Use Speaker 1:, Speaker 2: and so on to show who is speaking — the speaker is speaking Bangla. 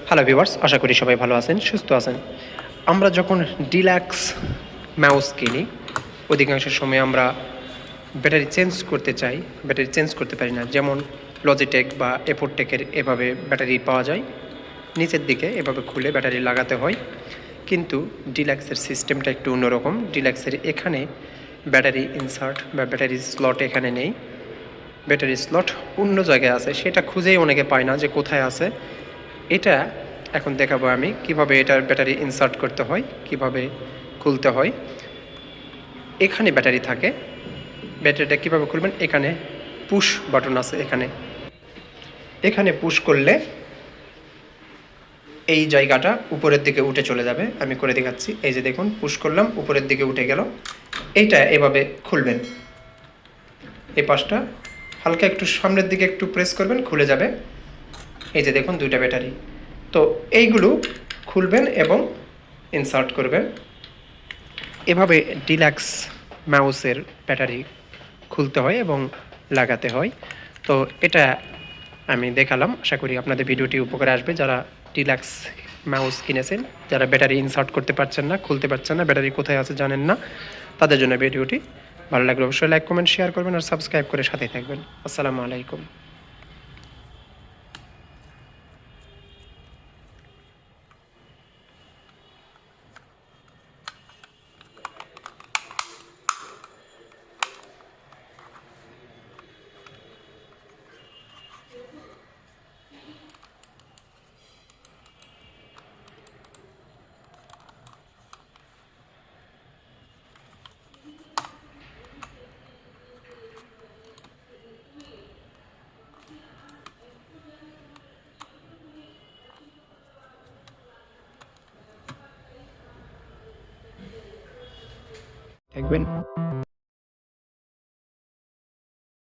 Speaker 1: হ্যালো ভিউয়ার্স, আশা করি সবাই ভালো আছেন, সুস্থ আছেন। আমরা যখন ডিলাক্স মাউস কিনি, অধিকাংশ সময় আমরা ব্যাটারি চেঞ্জ করতে চাই, ব্যাটারি চেঞ্জ করতে পারি না। যেমন লজিটেক বা এফোরটেকের এভাবে ব্যাটারি পাওয়া যায়, নিচের দিকে এভাবে খুলে ব্যাটারি লাগাতে হয়। কিন্তু ডিলাক্সের সিস্টেমটা একটু অন্যরকম। ডিলাক্সের এখানে ব্যাটারি ইনসার্ট বা ব্যাটারি স্লট এখানে নেই, ব্যাটারি স্লট অন্য জায়গায় আছে, সেটা খুঁজেই অনেকে পায় না যে কোথায় আছে। এটা এখন দেখাবো আমি কিভাবে এটার ব্যাটারি ইনসার্ট করতে হয়, কিভাবে খুলতে হয়। এখানে ব্যাটারি থাকে, ব্যাটারিটা কিভাবে খুলবেন, এখানে পুশ বাটন আছে, এখানে পুশ করলে এই জায়গাটা উপরের দিকে উঠে চলে যাবে। আমি করে দেখাচ্ছি, এই যে দেখুন, পুশ করলাম, উপরের দিকে উঠে গেল। এইটা এভাবে খুলবেন, এই পাশটা হালকা একটু সামনের দিকে একটু প্রেস করবেন, খুলে যাবে। এই যে দেখুন, দুইটা ব্যাটারি। তো এইগুলো খুলবেন এবং ইনসার্ট করবেন। এভাবে ডিলাক্স মাউসের ব্যাটারি খুলতে হয় এবং লাগাতে হয়। তো এটা আমি দেখালাম, আশা করি আপনাদের ভিডিওটি উপকারে আসবে। যারা ডিলাক্স মাউস কিনেছেন, যারা ব্যাটারি ইনসার্ট করতে পারছেন না, খুলতে পারছেন না, ব্যাটারি কোথায় আছে জানেন না, তাদের জন্য ভিডিওটি ভালো লাগলে অবশ্যই লাইক, কমেন্ট, শেয়ার করবেন আর সাবস্ক্রাইব করে সাথে থাকবেন। আসসালামু আলাইকুম। থাকবেন।